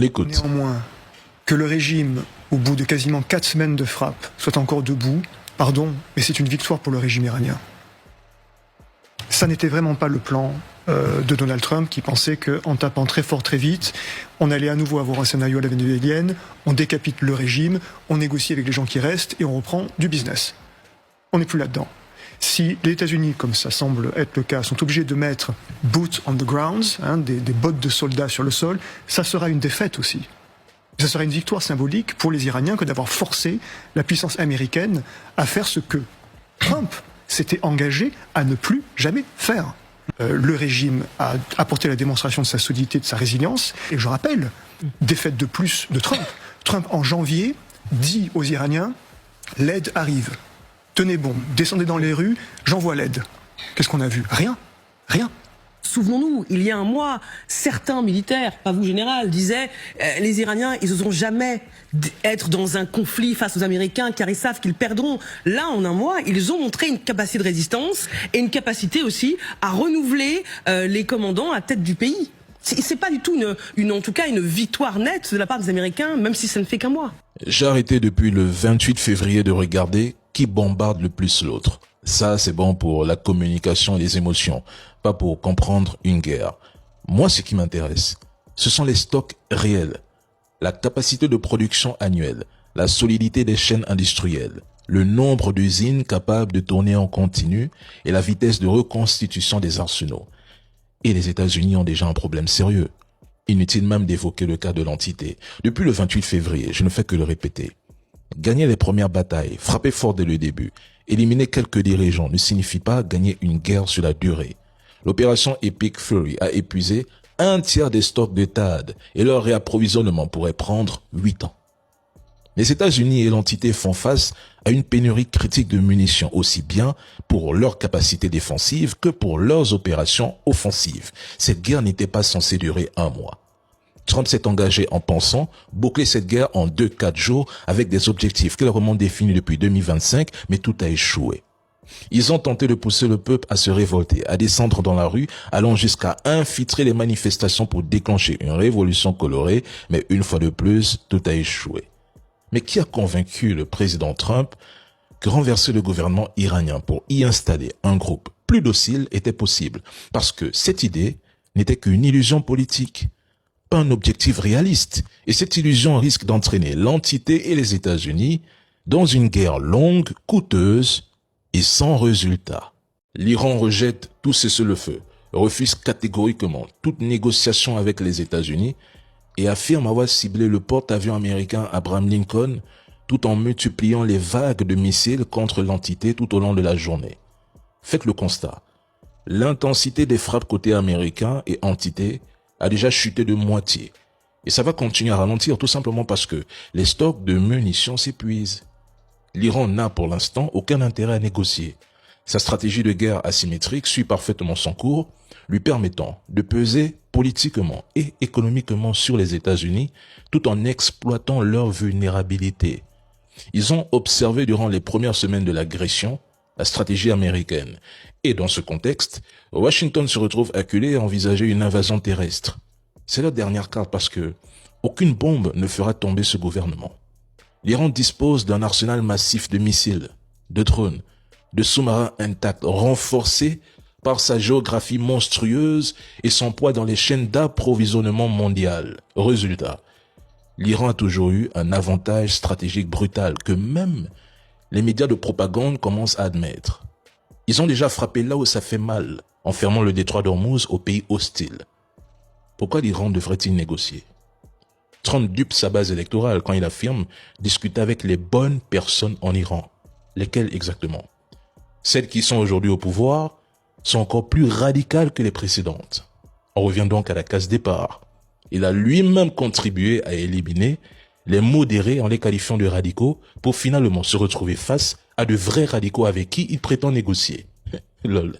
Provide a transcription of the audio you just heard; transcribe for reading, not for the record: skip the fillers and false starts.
L'écoute. Néanmoins, que le régime, au bout de quasiment 4 semaines de frappe, soit encore debout, pardon, mais c'est une victoire pour le régime iranien. Ça n'était vraiment pas le plan de Donald Trump qui pensait qu'en tapant très fort très vite, on allait à nouveau avoir un scénario à la vénézuélienne, on décapite le régime, on négocie avec les gens qui restent et on reprend du business. On n'est plus là-dedans. Si les États-Unis, comme ça semble être le cas, sont obligés de mettre boots on the grounds, des bottes de soldats sur le sol, ça sera une défaite aussi. Ça sera une victoire symbolique pour les Iraniens que d'avoir forcé la puissance américaine à faire ce que Trump s'était engagé à ne plus jamais faire. Le régime a apporté la démonstration de sa solidité, de sa résilience. Et je rappelle, défaite de plus de Trump. Trump, en janvier, dit aux Iraniens, l'aide arrive. Tenez bon, descendez dans les rues, j'envoie l'aide. Qu'est-ce qu'on a vu? Rien. Rien. Souvenons-nous, il y a un mois, certains militaires, pas vous général, disaient les Iraniens, ils n'oseront jamais être dans un conflit face aux Américains car ils savent qu'ils perdront. Là, en un mois, ils ont montré une capacité de résistance et une capacité aussi à renouveler les commandants à tête du pays. C'est pas du tout en tout cas une victoire nette de la part des Américains, même si ça ne fait qu'un mois. J'ai arrêté depuis le 28 février de regarder qui bombarde le plus l'autre. Ça, c'est bon pour la communication et les émotions, pas pour comprendre une guerre. Moi, ce qui m'intéresse, ce sont les stocks réels, la capacité de production annuelle, la solidité des chaînes industrielles, le nombre d'usines capables de tourner en continu et la vitesse de reconstitution des arsenaux. Et les États-Unis ont déjà un problème sérieux. Inutile même d'évoquer le cas de l'entité. Depuis le 28 février, je ne fais que le répéter. Gagner les premières batailles, frapper fort dès le début, éliminer quelques dirigeants ne signifie pas gagner une guerre sur la durée. L'opération Epic Fury a épuisé un tiers des stocks de THAAD et leur réapprovisionnement pourrait prendre 8 ans. Les États-Unis et l'entité font face à une pénurie critique de munitions, aussi bien pour leur capacité défensive que pour leurs opérations offensives. Cette guerre n'était pas censée durer un mois. Trump s'est engagé en pensant boucler cette guerre en 2-4 jours avec des objectifs clairement définis depuis 2025, mais tout a échoué. Ils ont tenté de pousser le peuple à se révolter, à descendre dans la rue, allant jusqu'à infiltrer les manifestations pour déclencher une révolution colorée, mais une fois de plus, tout a échoué. Mais qui a convaincu le président Trump que renverser le gouvernement iranien pour y installer un groupe plus docile était possible? Parce que cette idée n'était qu'une illusion politique, pas un objectif réaliste. Et cette illusion risque d'entraîner l'entité et les États-Unis dans une guerre longue, coûteuse et sans résultat. L'Iran rejette tout cessez-le-feu, refuse catégoriquement toute négociation avec les États-Unis et affirme avoir ciblé le porte-avions américain Abraham Lincoln tout en multipliant les vagues de missiles contre l'entité tout au long de la journée. Faites le constat. L'intensité des frappes côté américain et entité a déjà chuté de moitié. Et ça va continuer à ralentir tout simplement parce que les stocks de munitions s'épuisent. L'Iran n'a pour l'instant aucun intérêt à négocier. Sa stratégie de guerre asymétrique suit parfaitement son cours, lui permettant de peser politiquement et économiquement sur les États-Unis tout en exploitant leur vulnérabilité. Ils ont observé durant les premières semaines de l'agression la stratégie américaine. Et dans ce contexte, Washington se retrouve acculé à envisager une invasion terrestre. C'est leur dernière carte parce que aucune bombe ne fera tomber ce gouvernement. L'Iran dispose d'un arsenal massif de missiles, de drones, de sous-marins intacts, renforcés par sa géographie monstrueuse et son poids dans les chaînes d'approvisionnement mondiales. Résultat, l'Iran a toujours eu un avantage stratégique brutal que même les médias de propagande commencent à admettre. Ils ont déjà frappé là où ça fait mal, en fermant le détroit d'Ormuz aux pays hostiles. Pourquoi l'Iran devrait-il négocier? Trump dupe sa base électorale quand il affirme discuter avec les bonnes personnes en Iran. Lesquelles exactement? Celles qui sont aujourd'hui au pouvoir sont encore plus radicales que les précédentes. On revient donc à la case départ. Il a lui-même contribué à éliminer les modérés en les qualifiant de radicaux pour finalement se retrouver face à de vrais radicaux avec qui il prétend négocier. Lol.